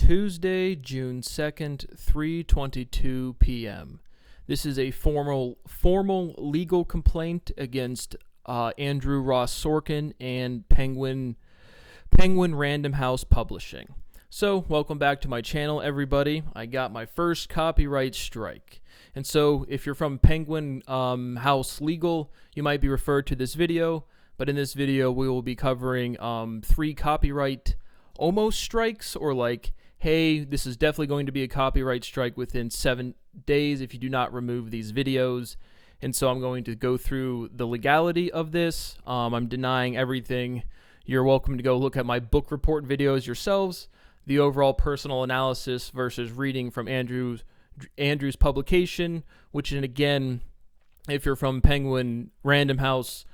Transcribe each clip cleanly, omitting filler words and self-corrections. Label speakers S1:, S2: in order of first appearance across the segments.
S1: Tuesday, June 2nd, 3:22 p.m. This is a formal legal complaint against Andrew Ross Sorkin and Penguin Random House Publishing. So, welcome back to my channel, everybody. I got my first copyright strike. And so, if you're from Penguin House Legal, you might be referred to this video. But in this video, we will be covering 3 copyright almost strikes, or like, hey, this is definitely going to be a copyright strike within 7 days if you do not remove these videos. And so I'm going to go through the legality of this. I'm denying everything. You're welcome to go look at my book report videos yourselves. The overall personal analysis versus reading from Andrew's publication, which, and again, if you're from Penguin Random House,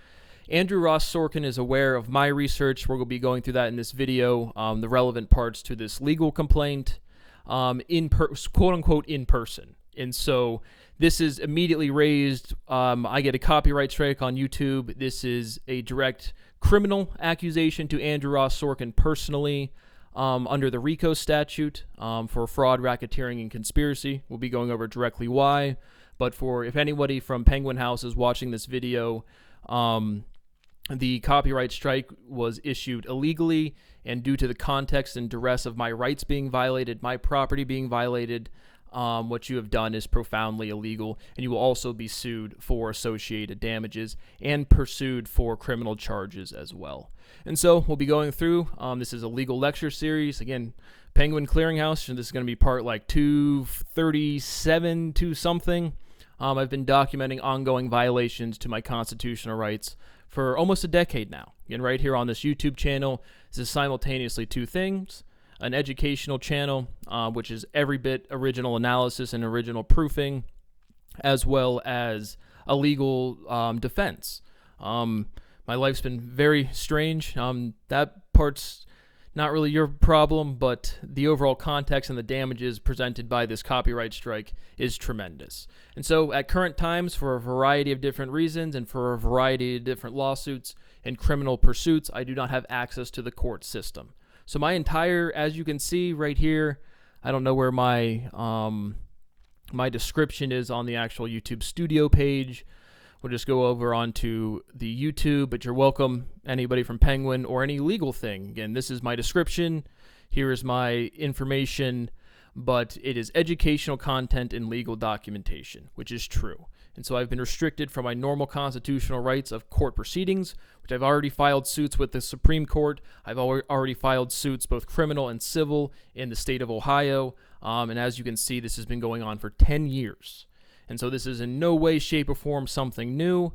S1: Andrew Ross Sorkin is aware of my research. We're going to be going through that in this video, the relevant parts to this legal complaint, quote-unquote in person. And so this is immediately raised. I get a copyright strike on YouTube. This is a direct criminal accusation to Andrew Ross Sorkin personally under the RICO statute for fraud, racketeering, and conspiracy. We'll be going over directly why. But if anybody from Penguin House is watching this video, the copyright strike was issued illegally, and due to the context and duress of my rights being violated, my property being violated, what you have done is profoundly illegal, and you will also be sued for associated damages and pursued for criminal charges as well. And so we'll be going through, this is a legal lecture series, again, Penguin Clearinghouse, and this is going to be part like 237 to something. I've been documenting ongoing violations to my constitutional rights for almost a decade now. And right here on this YouTube channel, this is simultaneously 2 things: an educational channel, which is every bit original analysis and original proofing, as well as a legal defense. My life's been very strange. That part's not really your problem, but the overall context and the damages presented by this copyright strike is tremendous. And so at current times, for a variety of different reasons and for a variety of different lawsuits and criminal pursuits, I do not have access to the court system. So my entire, as you can see right here, I don't know where my description is on the actual YouTube studio page. We'll just go over onto the YouTube, but you're welcome, anybody from Penguin or any legal thing. Again, this is my description. Here is my information, but it is educational content and legal documentation, which is true. And so I've been restricted from my normal constitutional rights of court proceedings, which I've already filed suits with the Supreme Court. I've already filed suits, both criminal and civil, in the state of Ohio. And as you can see, this has been going on for 10 years. And so this is in no way, shape, or form something new,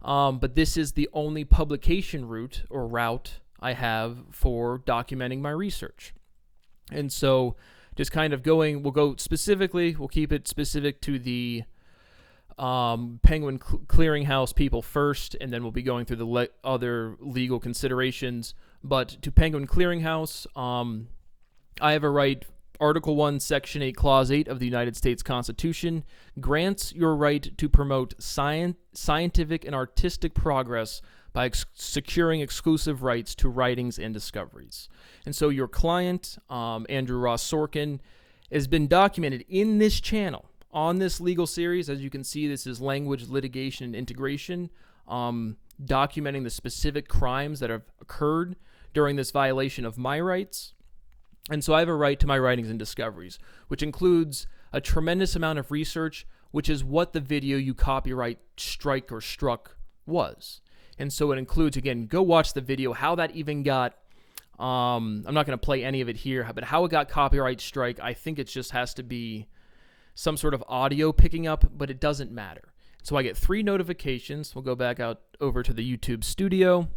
S1: but this is the only publication route I have for documenting my research. And so just kind of we'll keep it specific to the Penguin Clearinghouse people first, and then we'll be going through the other legal considerations. But to Penguin Clearinghouse, I have a right. Article 1, Section 8, Clause 8 of the United States Constitution grants your right to promote scientific and artistic progress by securing exclusive rights to writings and discoveries. And so your client, Andrew Ross Sorkin, has been documented in this channel, on this legal series. As you can see, this is language, litigation, and integration, documenting the specific crimes that have occurred during this violation of my rights. And so I have a right to my writings and discoveries, which includes a tremendous amount of research, which is what the video you copyright strike or struck was. And so it includes, again, go watch the video, how that even got, I'm not going to play any of it here, but how it got copyright strike. I think it just has to be some sort of audio picking up, but it doesn't matter. So I get 3 notifications. We'll go back out over to the YouTube studio.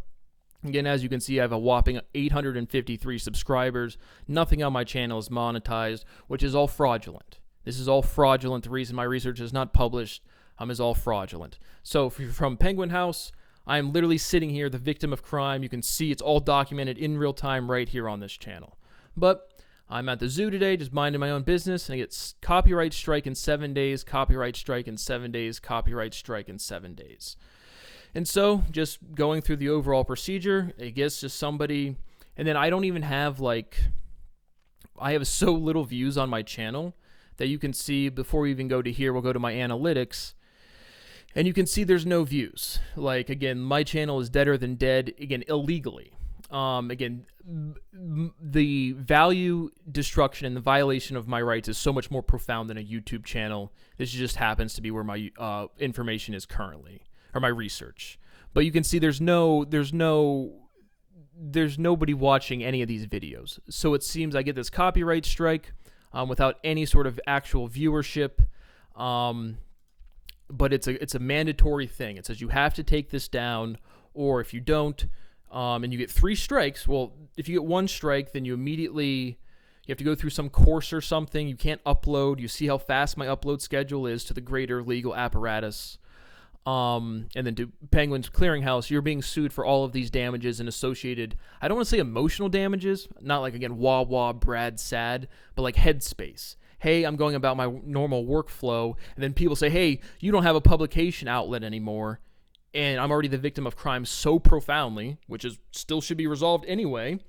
S1: Again, as you can see, I have a whopping 853 subscribers. Nothing on my channel is monetized, which is all fraudulent. This is all fraudulent. The reason my research is not published is all fraudulent. So if you're from Penguin House, I am literally sitting here, the victim of crime. You can see it's all documented in real time right here on this channel. But I'm at the zoo today, just minding my own business, and I get copyright strike in 7 days, copyright strike in 7 days, copyright strike in 7 days. And so, just going through the overall procedure, I guess just somebody, and then I don't even have I have so little views on my channel that you can see before we even go to here, we'll go to my analytics, and you can see there's no views. Like, again, my channel is deader than dead, again, illegally. Again, the value destruction and the violation of my rights is so much more profound than a YouTube channel. This just happens to be where my information is currently, or my research. But you can see there's nobody watching any of these videos. So it seems I get this copyright strike without any sort of actual viewership. But it's a mandatory thing. It says you have to take this down, or if you don't, and you get 3 strikes. Well, if you get 1 strike, then you have to go through some course or something. You can't upload. You see how fast my upload schedule is to the greater legal apparatus. And then to Penguin's Clearinghouse, you're being sued for all of these damages and associated, I don't want to say emotional damages, not like, again, wah wah, Brad, sad, but like headspace. Hey, I'm going about my normal workflow, and then people say, hey, you don't have a publication outlet anymore, and I'm already the victim of crime so profoundly, which is still should be resolved anyway,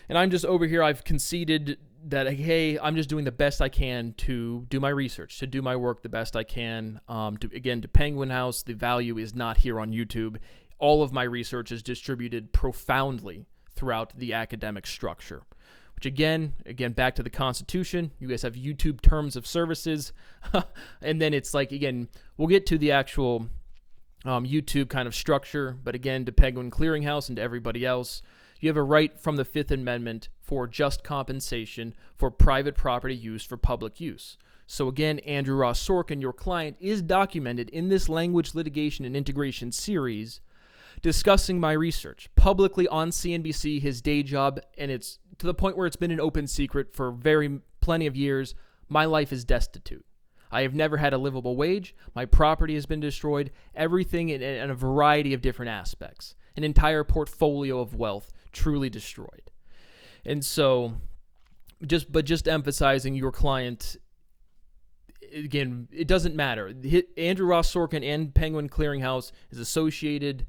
S1: and I'm just over here, I've conceded that, hey, I'm just doing the best I can to do my research, to do my work the best I can. To Penguin House, the value is not here on YouTube. All of my research is distributed profoundly throughout the academic structure. Which again, back to the Constitution, you guys have YouTube terms of services, and then it's like, again, we'll get to the actual YouTube kind of structure, but again, to Penguin Clearinghouse and to everybody else, you have a right from the Fifth Amendment for just compensation for private property used for public use. So again, Andrew Ross Sorkin, your client, is documented in this language litigation and integration series discussing my research publicly on CNBC, his day job, and it's to the point where it's been an open secret for plenty of years. My life is destitute. I have never had a livable wage. My property has been destroyed. Everything in a variety of different aspects. An entire portfolio of wealth truly destroyed. And so, just emphasizing your client, again, it doesn't matter. Andrew Ross Sorkin and Penguin Clearinghouse is associated.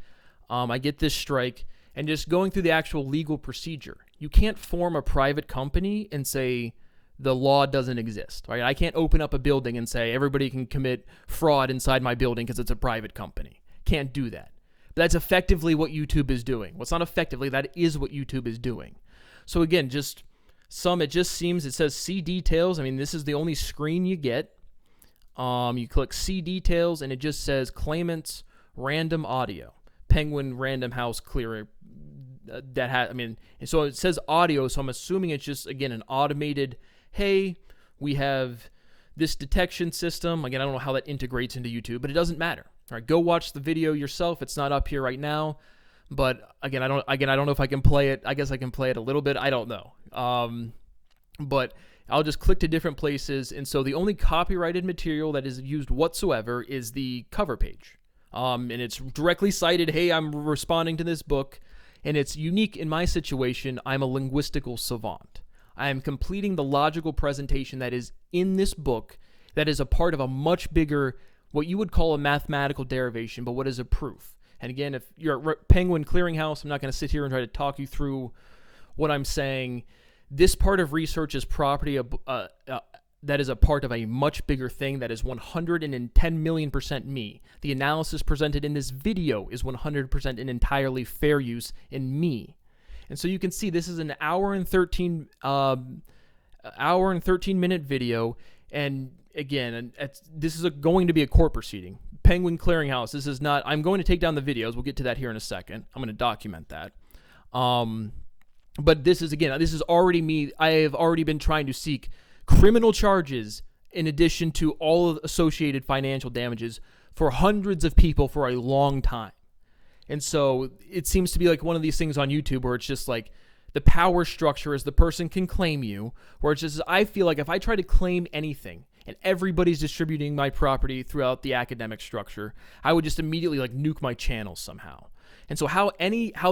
S1: I get this strike, and just going through the actual legal procedure. You can't form a private company and say the law doesn't exist, right? I can't open up a building and say everybody can commit fraud inside my building because it's a private company. Can't do that. That's effectively what YouTube is doing. Well, it's not effectively, that is what YouTube is doing. So again, it just seems, it says see details. I mean, this is the only screen you get. You click see details, and it just says claimants, random audio, Penguin Random House Clearer. So it says audio, so I'm assuming it's just, again, an automated, hey, we have this detection system. Again, I don't know how that integrates into YouTube, but it doesn't matter. All right, go watch the video yourself. It's not up here right now, but again, I don't know if I can play it. I guess I can play it a little bit. I don't know. But I'll just click to different places, and so the only copyrighted material that is used whatsoever is the cover page. And it's directly cited, hey, I'm responding to this book, and it's unique in my situation. I'm a linguistical savant. I am completing the logical presentation that is in this book that is a part of a much bigger, what you would call a mathematical derivation, but what is a proof. And again, if you're at Penguin Clearinghouse, I'm not going to sit here and try to talk you through what I'm saying. This part of research is property that is a part of a much bigger thing that is 110 million% me. The analysis presented in this video is 100% an entirely fair use in me. And so you can see this is an hour and 13 minute video. And again, this is going to be a court proceeding. Penguin Clearinghouse, this is not, I'm going to take down the videos. We'll get to that here in a second. I'm going to document that. But this is already me. I have already been trying to seek criminal charges in addition to all of the associated financial damages for hundreds of people for a long time. And so it seems to be like one of these things on YouTube where it's just like the power structure is the person can claim you, where it's just, I feel like if I try to claim anything and everybody's distributing my property throughout the academic structure, I would just immediately like nuke my channel somehow. And so how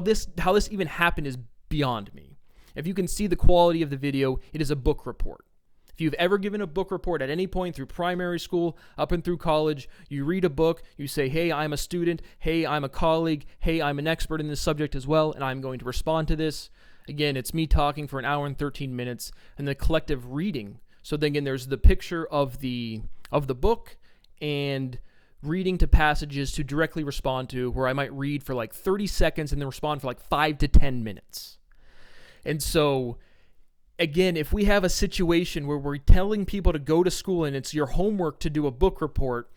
S1: this even happened is beyond me. If you can see the quality of the video, it is a book report. If you've ever given a book report at any point through primary school, up and through college, you read a book, you say, hey, I'm a student, hey, I'm a colleague, hey, I'm an expert in this subject as well, and I'm going to respond to this. Again, it's me talking for an hour and 13 minutes and the collective reading. So then again, there's the picture of the book and reading to passages to directly respond to, where I might read for like 30 seconds and then respond for like 5 to 10 minutes. And so again, if we have a situation where we're telling people to go to school and it's your homework to do a book report,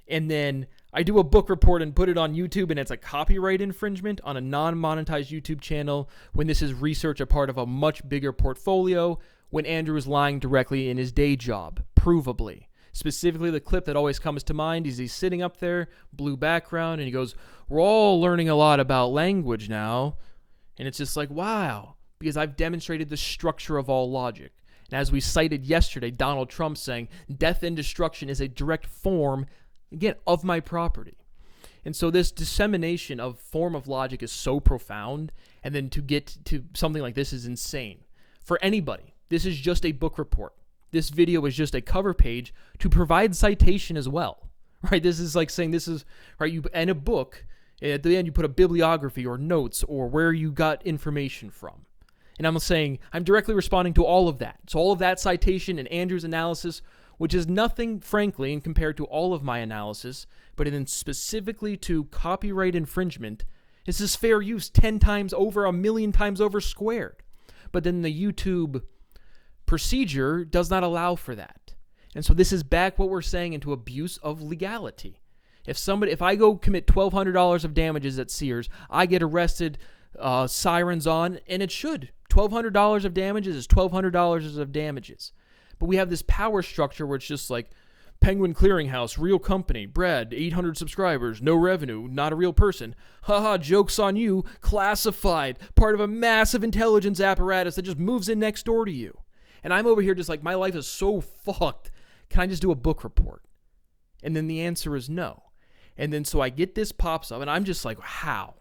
S1: and then I do a book report and put it on YouTube and it's a copyright infringement on a non-monetized YouTube channel, when this is research a part of a much bigger portfolio, when Andrew is lying directly in his day job, provably. Specifically, the clip that always comes to mind is he's sitting up there, blue background, and he goes, "We're all learning a lot about language now." And it's just like, wow, because I've demonstrated the structure of all logic. And as we cited yesterday, Donald Trump saying, death and destruction is a direct form, again, of my property. And so this dissemination of form of logic is so profound, and then to get to something like this is insane. For anybody, this is just a book report. This video is just a cover page to provide citation as well, right? This is like saying this is, right, you in a book, at the end you put a bibliography or notes or where you got information from. And I'm saying I'm directly responding to all of that. So all of that citation and Andrew's analysis, which is nothing, frankly, in compared to all of my analysis, but then specifically to copyright infringement, this is fair use 10 times over, 1,000,000 times over squared. But then the YouTube procedure does not allow for that. And so this is back what we're saying into abuse of legality. If I go commit $1,200 of damages at Sears, I get arrested, sirens on, and it should. $1,200 of damages is $1,200 of damages. But we have this power structure where it's just like, Penguin Clearinghouse, real company, Brad, 800 subscribers, no revenue, not a real person. Haha, joke's on you, classified, part of a massive intelligence apparatus that just moves in next door to you. And I'm over here just like, my life is so fucked. Can I just do a book report? And then the answer is no. And then so I get this pops up, and I'm just like, how?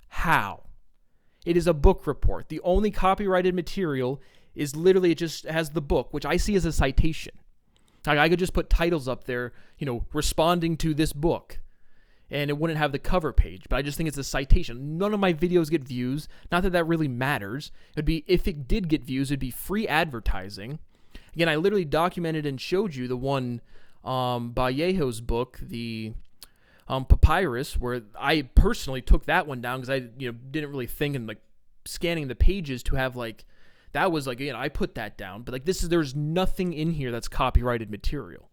S1: How? It is a book report. The only copyrighted material is literally, it just has the book, which I see as a citation. Like, I could just put titles up there, responding to this book, and it wouldn't have the cover page, but I just think it's a citation. None of my videos get views. Not that that really matters. It'd be, if it did get views, it'd be free advertising. Again, I literally documented and showed you the one Vallejo's book, the Papyrus, where I personally took that one down because I didn't really think, and like scanning the pages to have like, that was like, I put that down, but like there's nothing in here that's copyrighted material.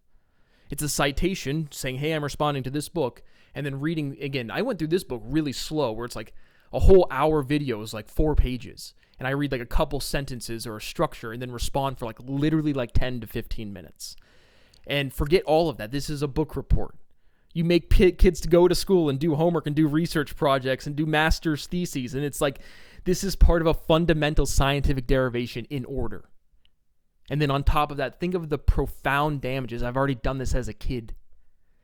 S1: It's a citation saying, hey, I'm responding to this book, and then reading, again, I went through this book really slow, where it's like a whole hour video is like 4 pages, and I read like a couple sentences or a structure and then respond for like literally like 10 to 15 minutes. And forget all of that. This is a book report. You make kids to go to school and do homework and do research projects and do master's theses, and it's like, this is part of a fundamental scientific derivation in order. And then on top of that, think of the profound damages. I've already done this as a kid.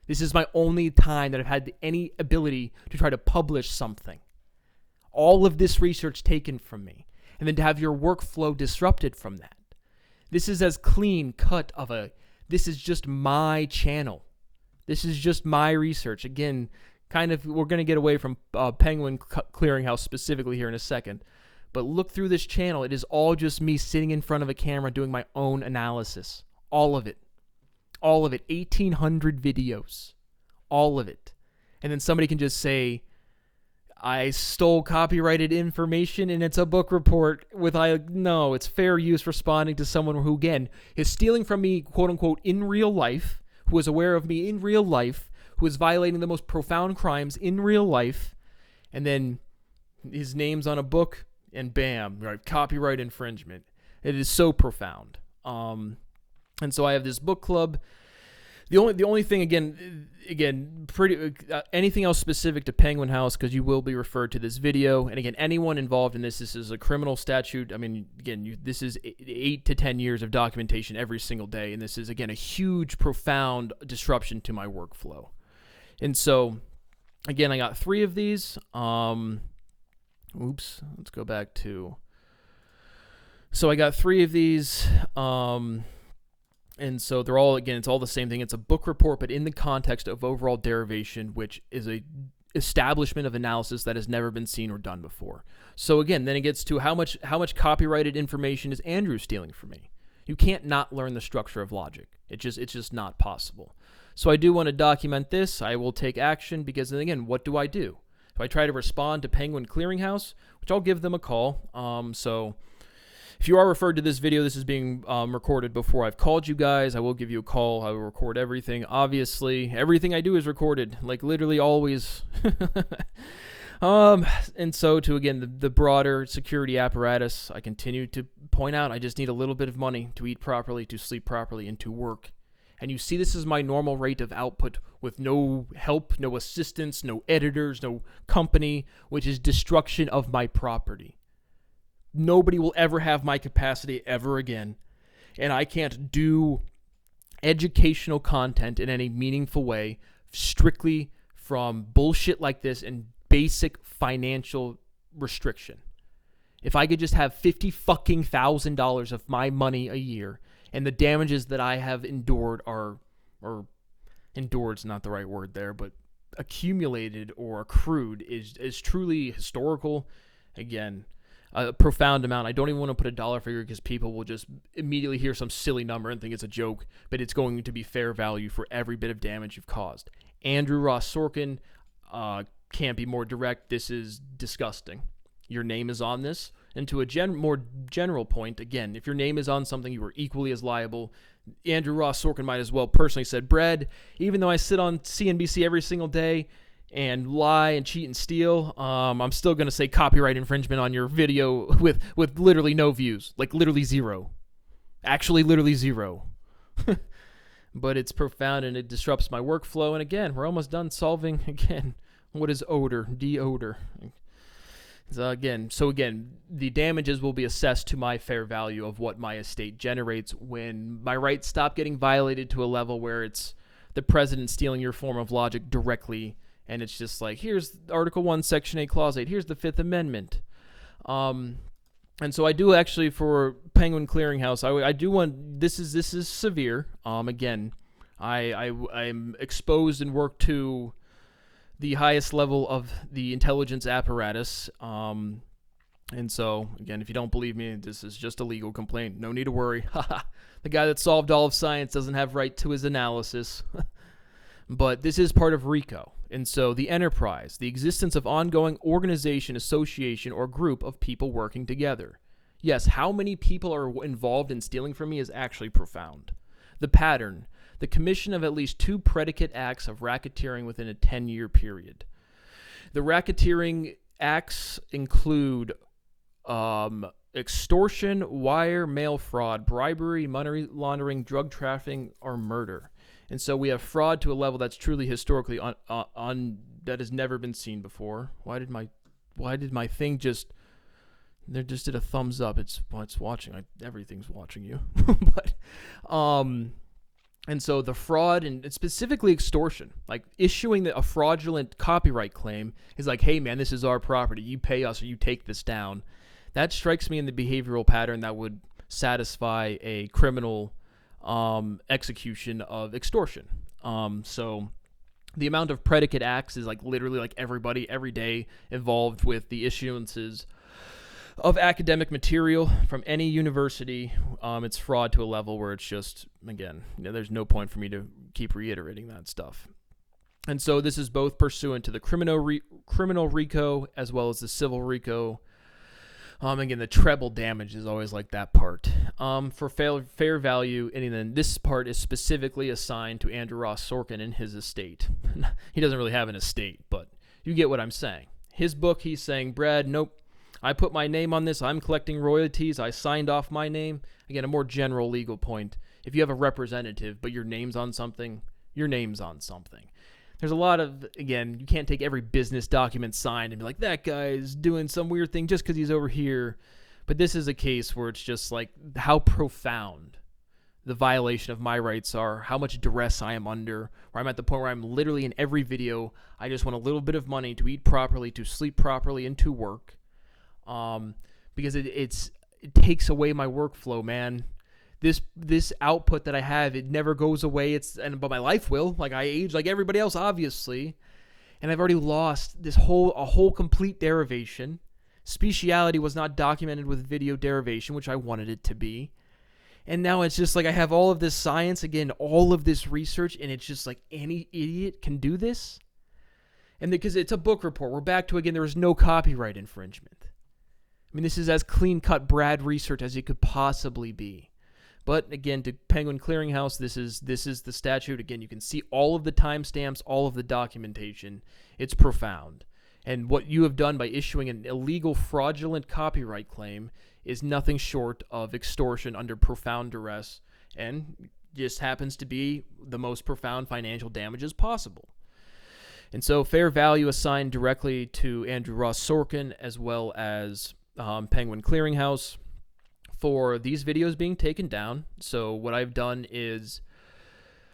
S1: This is my only time that I've had any ability to try to publish something. All of this research taken from me. And then to have your workflow disrupted from that. This is as clean cut of this is just my channel. This is just my research. Again, kind of, we're going to get away from Penguin Clearinghouse specifically here in a second. But look through this channel. It is all just me sitting in front of a camera doing my own analysis. All of it. All of it. 1,800 videos. All of it. And then somebody can just say, I stole copyrighted information and it's a book report no, it's fair use responding to someone who, again, is stealing from me, quote unquote, in real life, who is aware of me in real life, who is violating the most profound crimes in real life, and then his name's on a book, and bam, right, copyright infringement. It is so profound. And so I have this book club. The only thing, again, pretty anything else specific to Penguin House, because you will be referred to this video. And again, anyone involved in this is a criminal statute. I mean, again, this is 8 to 10 years of documentation every single day, and this is, again, a huge, profound disruption to my workflow. And so, again, I got 3 of these. Let's go back to. So I got 3 of these. And so they're all, again, it's all the same thing. It's a book report, but in the context of overall derivation, which is establishment of analysis that has never been seen or done before. So again, then it gets to how much copyrighted information is Andrew stealing from me? You can't not learn the structure of logic. It's just not possible. So I do want to document this. I will take action because then again, what do? So I try to respond to Penguin Clearinghouse, which I'll give them a call. So if you are referred to this video, this is being recorded before I've called you guys. I will give you a call. I will record everything. Obviously, everything I do is recorded, like literally always. And so to, again, the broader security apparatus, I continue to point out I just need a little bit of money to eat properly, to sleep properly, and to work. And you see this is my normal rate of output with no help, no assistance, no editors, no company, which is destruction of my property. Nobody will ever have my capacity ever again. And I can't do educational content in any meaningful way strictly from bullshit like this and basic financial restriction. If I could just have $50,000 of my money a year, and the damages that I have endured or endured's not the right word there, but accumulated or accrued is truly historical. Again, a profound amount. I don't even want to put a dollar figure because people will just immediately hear some silly number and think it's a joke, but it's going to be fair value for every bit of damage you've caused. Andrew Ross Sorkin, can't be more direct. This is disgusting. Your name is on this. And to a more general point, again, if your name is on something, you are equally as liable. Andrew Ross Sorkin might as well personally said, Brad, even though I sit on CNBC every single day and lie and cheat and steal, I'm still going to say copyright infringement on your video with literally no views. Like literally zero. Actually literally zero. But it's profound and it disrupts my workflow. And again, we're almost done solving, again, what is odor? De-odor. So again, the damages will be assessed to my fair value of what my estate generates when my rights stop getting violated to a level where it's the president stealing your form of logic directly, and it's just like, here's Article 1, Section 8, Clause 8, here's the Fifth Amendment. And so I do actually, for Penguin Clearinghouse, I do want, this is severe. Again, I'm exposed and work to the highest level of the intelligence apparatus. And so, again, if you don't believe me, this is just a legal complaint. No need to worry. The guy that solved all of science doesn't have right to his analysis. But this is part of RICO. And so the enterprise, the existence of ongoing organization, association, or group of people working together. Yes, how many people are involved in stealing from me is actually profound. The pattern, the commission of at least 2 predicate acts of racketeering within a 10-year period. The racketeering acts include extortion, wire, mail fraud, bribery, money laundering, drug trafficking, or murder. And so we have fraud to a level that's truly historically that has never been seen before. Why did my thing just... They just did a thumbs up. It's watching. Everything's watching you. But and so the fraud and specifically extortion, like issuing a fraudulent copyright claim is like, hey man, this is our property. You pay us or you take this down. That strikes me in the behavioral pattern that would satisfy a criminal execution of extortion. So the amount of predicate acts is like literally like everybody every day involved with the issuances of academic material from any university. It's fraud to a level where it's just, again, there's no point for me to keep reiterating that stuff. And so this is both pursuant to the criminal RICO as well as the civil RICO. Again, the treble damage is always like that part. For fair value, and then this part is specifically assigned to Andrew Ross Sorkin and his estate. He doesn't really have an estate, but you get what I'm saying. His book, he's saying, Brad, nope. I put my name on this. I'm collecting royalties. I signed off my name. Again, a more general legal point. If you have a representative, but your name's on something, your name's on something. There's a lot of, again, you can't take every business document signed and be like, that guy's doing some weird thing just because he's over here. But this is a case where it's just like how profound the violation of my rights are, how much duress I am under, where I'm at the point where I'm literally in every video, I just want a little bit of money to eat properly, to sleep properly, and to work. Because it takes away my workflow, man. This output that I have, it never goes away. But my life will. Like I age like everybody else, obviously. and I've already lost a whole complete derivation. Speciality was not documented with video derivation, which I wanted it to be. And now it's just like I have all of this science, again, all of this research, and it's just like any idiot can do this. And because it's a book report, we're back to, again, there was no copyright infringement. I mean, this is as clean-cut Brad research as it could possibly be. But again, to Penguin Clearinghouse, this is the statute. Again, you can see all of the timestamps, all of the documentation. It's profound. And what you have done by issuing an illegal, fraudulent copyright claim is nothing short of extortion under profound duress, and just happens to be the most profound financial damages possible. And so fair value assigned directly to Andrew Ross Sorkin as well as Penguin Clearinghouse for these videos being taken down. So what I've done is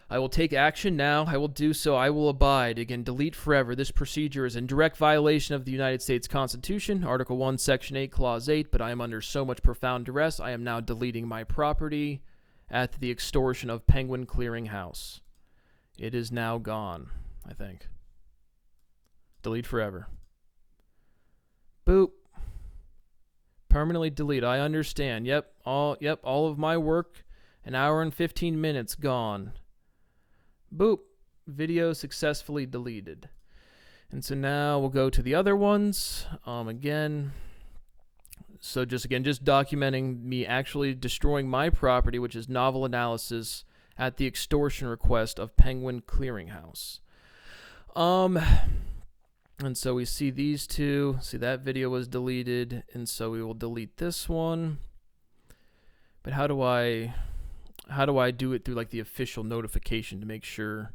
S1: I will take action now. I will do so. I will abide. Again, delete forever. This procedure is in direct violation of the United States Constitution, Article 1, Section 8, Clause 8, but I am under so much profound duress, I am now deleting my property at the extortion of Penguin Clearinghouse. It is now gone, I think. Delete forever. Boop. Permanently delete. I understand. Yep, all of my work, an hour and 15 minutes gone. Boop. Video successfully deleted. And so now we'll go to the other ones. Again. So just documenting me actually destroying my property, which is novel analysis at the extortion request of Penguin Clearinghouse. And so we see these two. See, that video was deleted, and so we will delete this one. But how do I do it through like the official notification to make sure?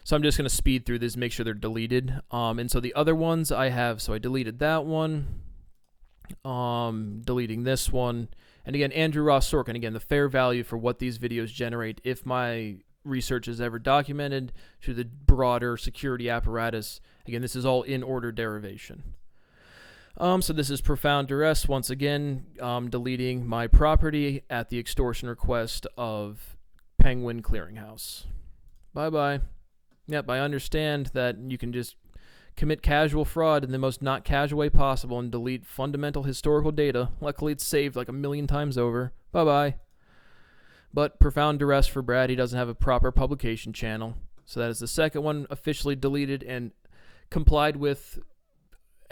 S1: So I'm just going to speed through this, make sure they're deleted. And so the other ones I have, so I deleted that one. Deleting this one. And again, Andrew Ross Sorkin, again, the fair value for what these videos generate, if my research is ever documented to the broader security apparatus. Again, this is all in order derivation. So this is profound duress. Once again, deleting my property at the extortion request of Penguin Clearinghouse. Bye-bye. Yep, I understand that you can just commit casual fraud in the most not casual way possible and delete fundamental historical data. Luckily, it's saved like 1,000,000 times over. Bye-bye. But profound duress for Brad. He doesn't have a proper publication channel. So that is the second one officially deleted and complied with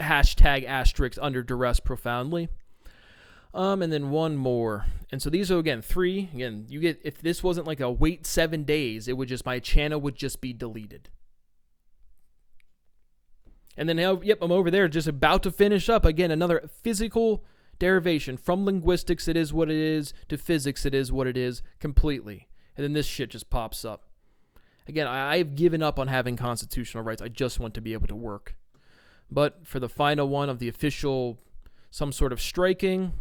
S1: #* under duress profoundly. And then one more. And so these are, again, 3. Again, you get, if this wasn't like a wait 7 days, it would just, my channel would just be deleted. And then now, yep, I'm over there just about to finish up. Again, another physical derivation. From linguistics, it is what it is, to physics, it is what it is, completely. And then this shit just pops up. Again, I've given up on having constitutional rights. I just want to be able to work. But for the final one of the official, some sort of striking,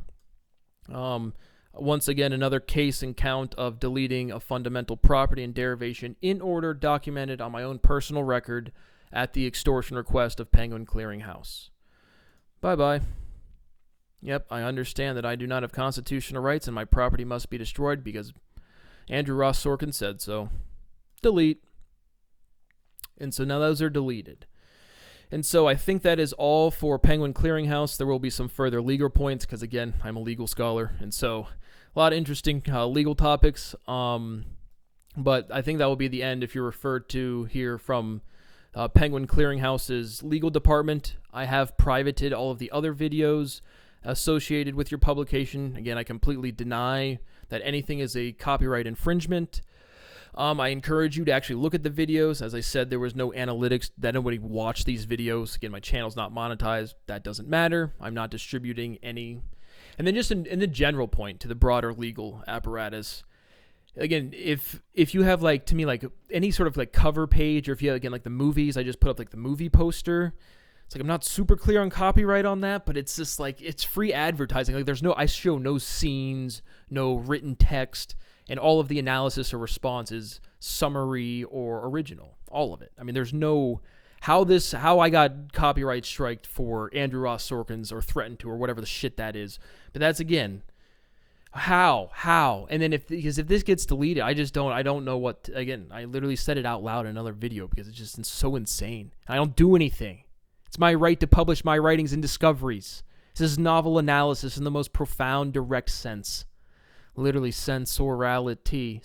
S1: once again, another case and count of deleting a fundamental property and derivation in order, documented on my own personal record at the extortion request of Penguin Clearinghouse. Bye-bye. Yep, I understand that I do not have constitutional rights and my property must be destroyed because Andrew Ross Sorkin said so. Delete. And so now those are deleted. And so I think that is all for Penguin Clearinghouse. There will be some further legal points because, again, I'm a legal scholar. And so a lot of interesting legal topics. But I think that will be the end if you're referred to here from Penguin Clearinghouse's legal department. I have privated all of the other videos associated with your publication. Again, I completely deny that anything is a copyright infringement. I encourage you to actually look at the videos. As I said, there was no analytics that nobody watched these videos. Again, my channel's not monetized. That doesn't matter. I'm not distributing any. And then just in the general point to the broader legal apparatus, again, if you have, like, to me, like any sort of like cover page, or if you have, again, like the movies, I just put up like the movie poster. It's like I'm not super clear on copyright on that, but it's just like it's free advertising. Like I show no scenes, no written text, and all of the analysis or response is summary or original. All of it. I mean, there's no how I got copyright striked for Andrew Ross Sorkin's or threatened to or whatever the shit that is. But that's, again, How? And then because if this gets deleted, I don't know what, again, I literally said it out loud in another video because it's just so insane. I don't do anything. It's my right to publish my writings and discoveries. This is novel analysis in the most profound, direct sense. Literally sensorality,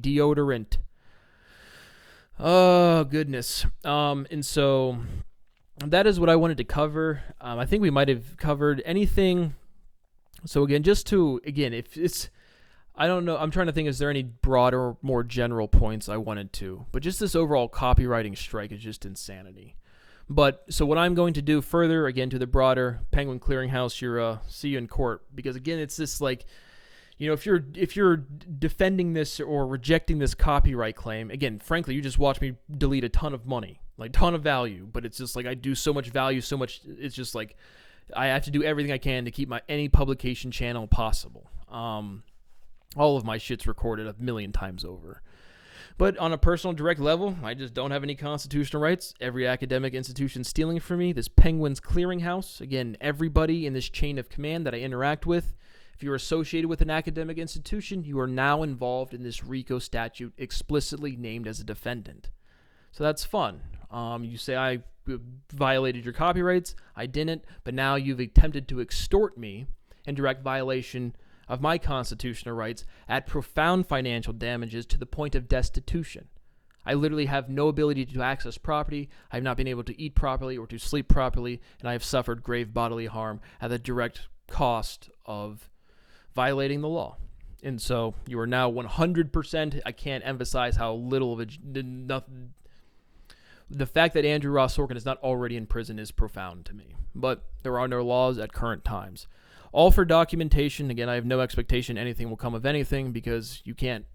S1: deodorant. Oh, goodness. And so that is what I wanted to cover. I think we might have covered anything. So again, if it's, I don't know, I'm trying to think, is there any broader, more general points I wanted to, but just this overall copywriting strike is just insanity. But so what I'm going to do further, again, to the broader Penguin Clearinghouse, see you in court, because again, it's this like, if you're defending this or rejecting this copyright claim, again, frankly, you just watch me delete a ton of money, like ton of value, but it's just like I do so much value, so much, it's just like I have to do everything I can to keep any publication channel possible. All of my shit's recorded 1 million times over. But on a personal, direct level, I just don't have any constitutional rights. Every academic institution stealing from me. This Penguin's Clearinghouse. Again, everybody in this chain of command that I interact with. If you're associated with an academic institution, you are now involved in this RICO statute explicitly named as a defendant. So that's fun. You say I violated your copyrights. I didn't. But now you've attempted to extort me in direct violation of my constitutional rights at profound financial damages to the point of destitution. I literally have no ability to access property. I have not been able to eat properly or to sleep properly, and I have suffered grave bodily harm at the direct cost of violating the law. And so you are now 100%, I can't emphasize how little of nothing. The fact that Andrew Ross Sorkin is not already in prison is profound to me. But there are no laws at current times. All for documentation. Again, I have no expectation anything will come of anything because you can't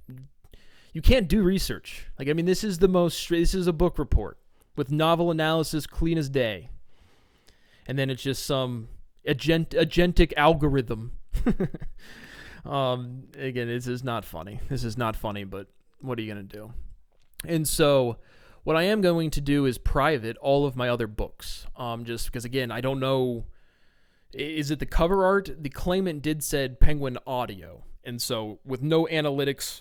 S1: do research. Like, I mean, this is a book report with novel analysis, clean as day. And then it's just some agentic algorithm. Again, this is not funny. But what are you going to do? And so what I am going to do is private all of my other books. Just because, again, I don't know. Is it the cover art? The claimant did said Penguin Audio. And so with no analytics,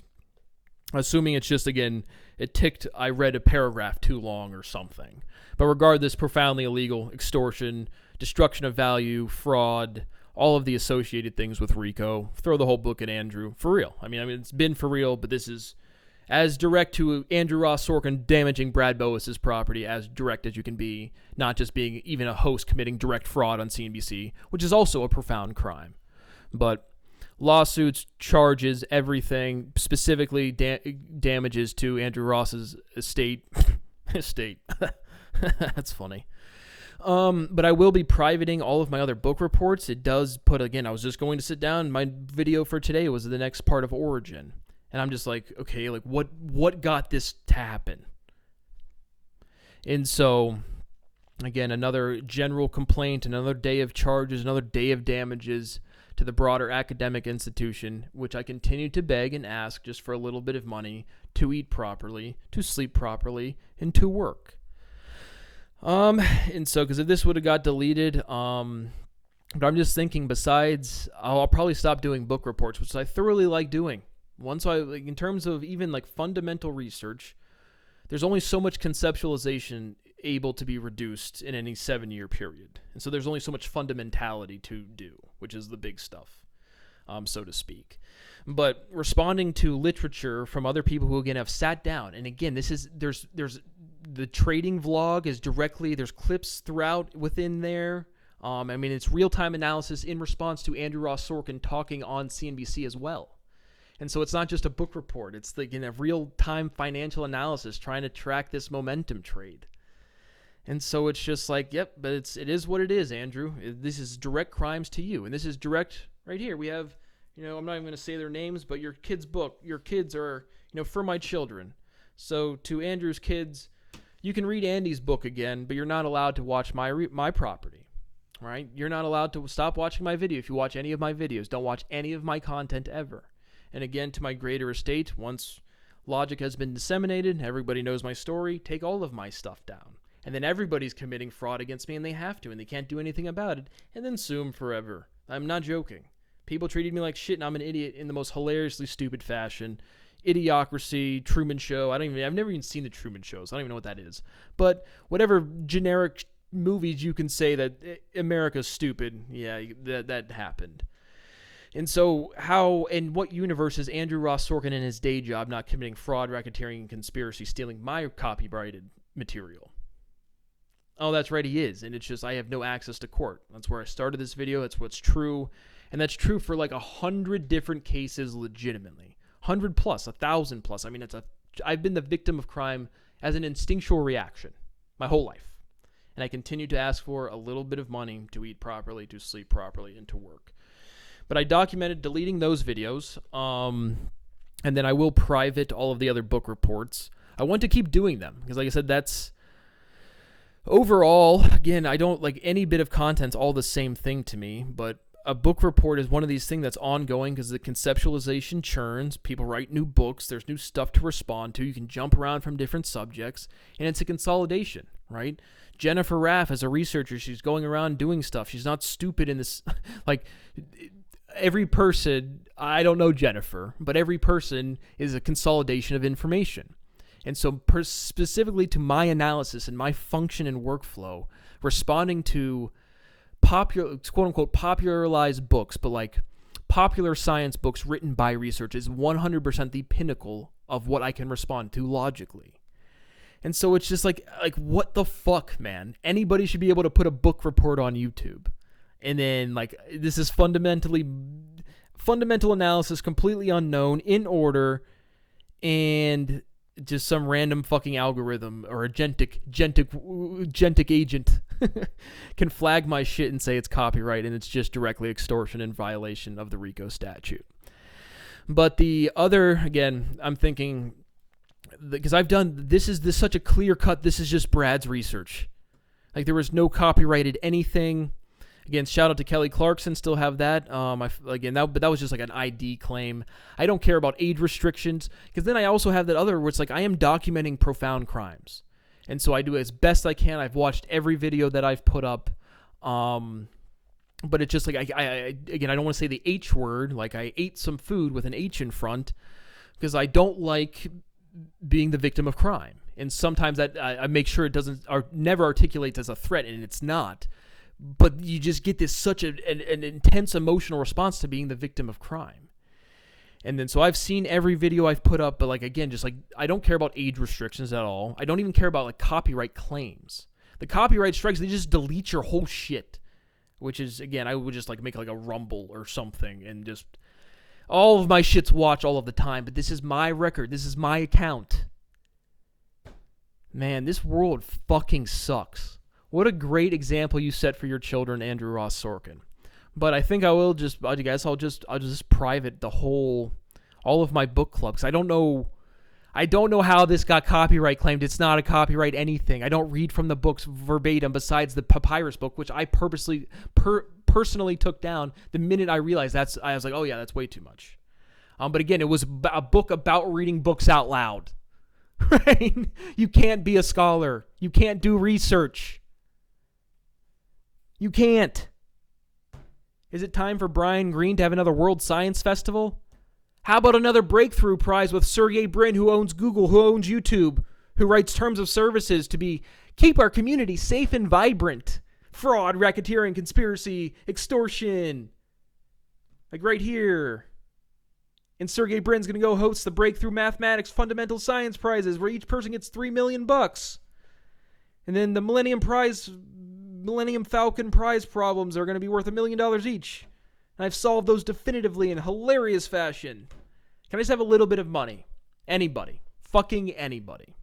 S1: assuming it's just, again, I read a paragraph too long or something. But regardless, profoundly illegal, extortion, destruction of value, fraud, all of the associated things with RICO. Throw the whole book at Andrew. For real. I mean, it's been for real, but this is as direct to Andrew Ross Sorkin damaging Brad Boas's property as direct as you can be, not just being even a host committing direct fraud on CNBC, which is also a profound crime. But lawsuits, charges, everything, specifically damages to Andrew Ross's estate. That's funny. But I will be privating all of my other book reports. It does put, again, I was just going to sit down. My video for today was the next part of Origin. And I'm just like, okay, like what got this to happen? And so, again, another general complaint, another day of charges, another day of damages to the broader academic institution, which I continue to beg and ask just for a little bit of money to eat properly, to sleep properly, and to work. And so, because if this would have got deleted, but I'm just thinking, besides, I'll probably stop doing book reports, which I thoroughly like doing. In terms of even like fundamental research, there's only so much conceptualization able to be reduced in any 7-year period. And so there's only so much fundamentality to do, which is the big stuff, so to speak. But responding to literature from other people who, again, have sat down, and again, there's the trading vlog is directly, there's clips throughout within there. I mean, it's real-time analysis in response to Andrew Ross Sorkin talking on CNBC as well. And so it's not just a book report. It's like a real-time financial analysis trying to track this momentum trade. And so it's just like, yep, but it is what it is, Andrew. This is direct crimes to you. And this is direct right here. We have, I'm not even going to say their names, but your kid's book. Your kids are, for my children. So to Andrew's kids, you can read Andy's book again, but you're not allowed to watch my property, right? You're not allowed to stop watching my video if you watch any of my videos. Don't watch any of my content ever. And again, to my greater estate, once logic has been disseminated, everybody knows my story, take all of my stuff down. And then everybody's committing fraud against me, and they have to, and they can't do anything about it, and then sue them forever. I'm not joking. People treated me like shit, and I'm an idiot in the most hilariously stupid fashion. Idiocracy, Truman Show. I've never even seen the Truman Shows. I don't even know what that is. But whatever generic movies you can say that America's stupid, yeah, that happened. And so in what universe is Andrew Ross Sorkin in his day job not committing fraud, racketeering, conspiracy, stealing my copyrighted material? Oh, that's right, he is. And it's just, I have no access to court. That's where I started this video. That's what's true. And that's true for like 100 different cases legitimately. 100 plus, 1,000 plus. I mean, I've been the victim of crime as an instinctual reaction my whole life. And I continue to ask for a little bit of money to eat properly, to sleep properly, and to work. But I documented deleting those videos, and then I will private all of the other book reports. I want to keep doing them, because like I said, that's... Overall, again, I don't like any bit of content's all the same thing to me, but a book report is one of these things that's ongoing because the conceptualization churns. People write new books. There's new stuff to respond to. You can jump around from different subjects, and it's a consolidation, right? Jennifer Raff, as a researcher, she's going around doing stuff. She's not stupid in this. Like, every person, I don't know Jennifer, but every person is a consolidation of information. And so specifically to my analysis and my function and workflow, responding to popular, quote-unquote, popularized books, but like popular science books written by research is 100% the pinnacle of what I can respond to logically. And so it's just like what the fuck, man? Anybody should be able to put a book report on YouTube. And then, like, this is fundamental analysis, completely unknown, in order, and... just some random fucking algorithm or agentic agent can flag my shit and say it's copyright, and it's just directly extortion and violation of the RICO statute. But the other, again, I'm thinking, because I've done, this such a clear cut, this is just Brad's research. Like, there was no copyrighted anything. Again, shout out to Kelly Clarkson, still have that. But that was just like an ID claim. I don't care about age restrictions, because then I also have that other where it's like I am documenting profound crimes. And so I do as best I can. I've watched every video that I've put up. But it's just like, I don't want to say the H word, like I ate some food with an H in front, because I don't like being the victim of crime. And sometimes that I make sure it doesn't, or never articulates as a threat, and it's not. But you just get this such an intense emotional response to being the victim of crime. And then so I've seen every video I've put up, but like, again, just like, I don't care about age restrictions at all. I don't even care about like copyright claims. The copyright strikes, they just delete your whole shit. Which is, again, I would just like make like a Rumble or something, and just all of my shit's watched all of the time, but this is my record. This is my account. Man, this world fucking sucks. What a great example you set for your children, Andrew Ross Sorkin. But I think I'll just private all of my book clubs. I don't know how this got copyright claimed. It's not a copyright anything. I don't read from the books verbatim besides the Papyrus book, which I personally took down the minute I realized I was like, oh yeah, that's way too much. But again, it was a book about reading books out loud. Right? You can't be a scholar. You can't do research. You can't. Is it time for Brian Greene to have another World Science Festival? How about another breakthrough prize with Sergey Brin, who owns Google, who owns YouTube, who writes terms of services to keep our community safe and vibrant? Fraud, racketeering, conspiracy, extortion. Like right here. And Sergey Brin's going to go host the Breakthrough Mathematics Fundamental Science Prizes, where each person gets $3 million. And then the Millennium Falcon prize problems are going to be worth $1 million each. And I've solved those definitively in hilarious fashion. Can I just have a little bit of money? Anybody. Fucking anybody.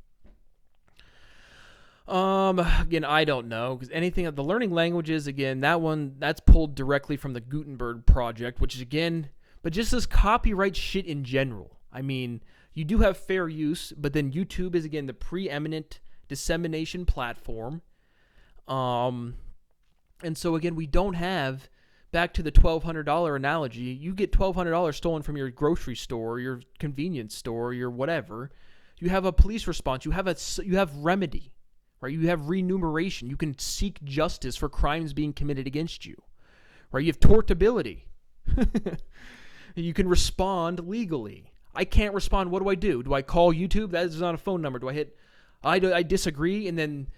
S1: Again, I don't know, because anything, the learning languages, again, that's pulled directly from the Gutenberg project, which is, again, but just this copyright shit in general. I mean, you do have fair use, but then YouTube is, again, the preeminent dissemination platform. And so, again, we don't have, back to the $1,200 analogy, you get $1,200 stolen from your grocery store, your convenience store, your whatever. You have a police response. You have remedy, right? You have remuneration. You can seek justice for crimes being committed against you, right? You have tortability. You can respond legally. I can't respond. What do? Do I call YouTube? That is not a phone number. Do I hit I disagree, and then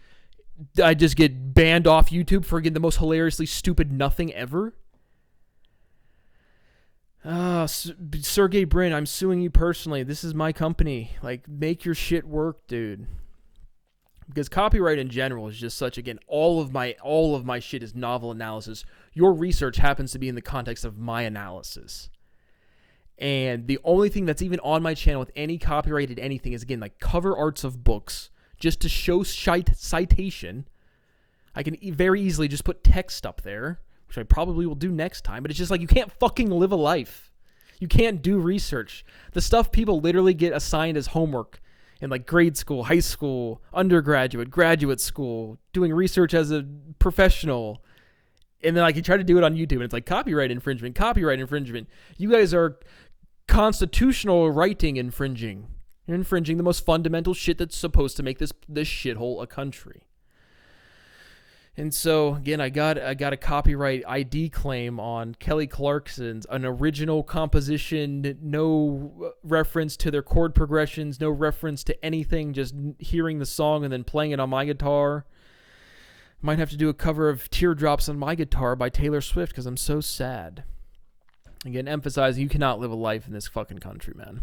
S1: I just get banned off YouTube for getting the most hilariously stupid nothing ever? Sergey Brin, I'm suing you personally. This is my company. Like, make your shit work, dude. Because copyright in general is just such, again, all of my shit is novel analysis. Your research happens to be in the context of my analysis. And the only thing that's even on my channel with any copyrighted anything is, again, like cover arts of books, just to show citation. I can very easily just put text up there, which I probably will do next time, but it's just like, you can't fucking live a life. You can't do research. The stuff people literally get assigned as homework in like grade school, high school, undergraduate, graduate school, doing research as a professional. And then like you try to do it on YouTube and it's like copyright infringement. You guys are constitutional writing infringing. You're infringing the most fundamental shit that's supposed to make this shithole a country. And so, again, I got a copyright ID claim on Kelly Clarkson's, an original composition, no reference to their chord progressions, no reference to anything, just hearing the song and then playing it on my guitar. Might have to do a cover of Teardrops on My Guitar by Taylor Swift because I'm so sad. Again, emphasizing you cannot live a life in this fucking country, man.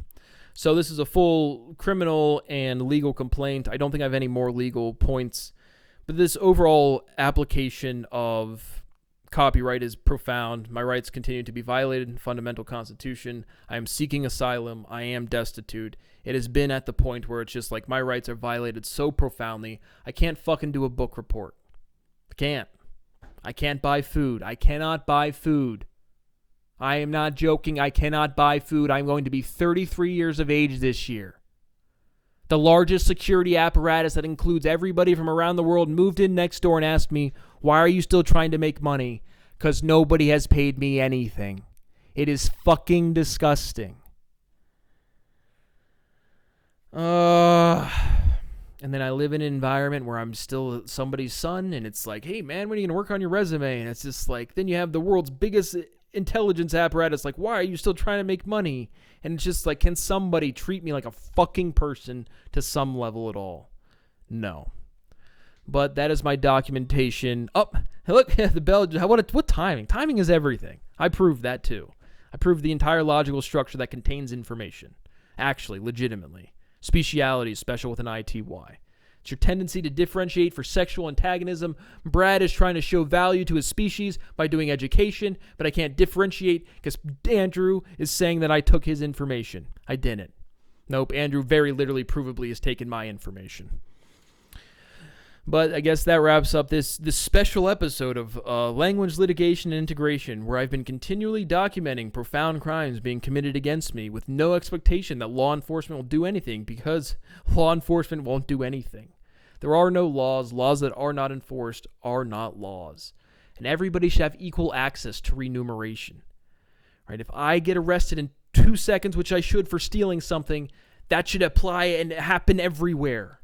S1: So this is a full criminal and legal complaint. I don't think I have any more legal points. But this overall application of copyright is profound. My rights continue to be violated in fundamental constitution. I am seeking asylum. I am destitute. It has been at the point where it's just like my rights are violated so profoundly. I can't fucking do a book report. I can't. I can't buy food. I cannot buy food. I am not joking. I cannot buy food. I'm going to be 33 years of age this year. The largest security apparatus that includes everybody from around the world moved in next door and asked me, why are you still trying to make money? Because nobody has paid me anything. It is fucking disgusting. And then I live in an environment where I'm still somebody's son, and it's like, hey, man, when are you going to work on your resume? And it's just like, then you have the world's biggest intelligence apparatus, like, why are you still trying to make money? And it's just like, can somebody treat me like a fucking person to some level at all? No. But that is my documentation. Oh, look, the bell. What timing? Timing is everything. I proved that too. I proved the entire logical structure that contains information. Actually, legitimately. Speciality is special with an ITY. It's your tendency to differentiate for sexual antagonism. Brad is trying to show value to his species by doing education, but I can't differentiate because Andrew is saying that I took his information. I didn't. Nope, Andrew very literally, provably has taken my information. But I guess that wraps up this special episode of Language Litigation and Integration, where I've been continually documenting profound crimes being committed against me with no expectation that law enforcement will do anything, because law enforcement won't do anything. There are no laws. Laws that are not enforced are not laws. And everybody should have equal access to remuneration. Right? If I get arrested in 2 seconds, which I should, for stealing something, that should apply and happen everywhere.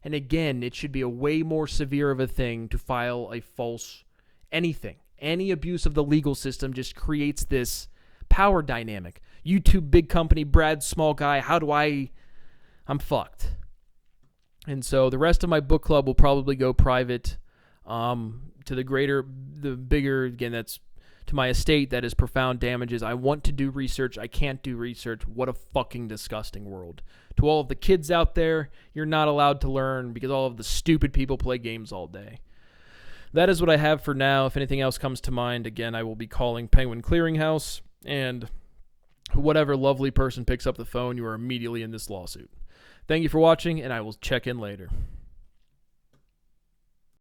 S1: And again, it should be a way more severe of a thing to file a false anything. Any abuse of the legal system just creates this power dynamic. YouTube, big company, Brad, small guy. I'm fucked. And so the rest of my book club will probably go private to the bigger, again, that's to my estate, that is profound damages. I want to do research. I can't do research. What a fucking disgusting world. To all of the kids out there, you're not allowed to learn because all of the stupid people play games all day. That is what I have for now. If anything else comes to mind, again, I will be calling Penguin Clearinghouse, and whatever lovely person picks up the phone, you are immediately in this lawsuit. Thank you for watching, and I will check in later.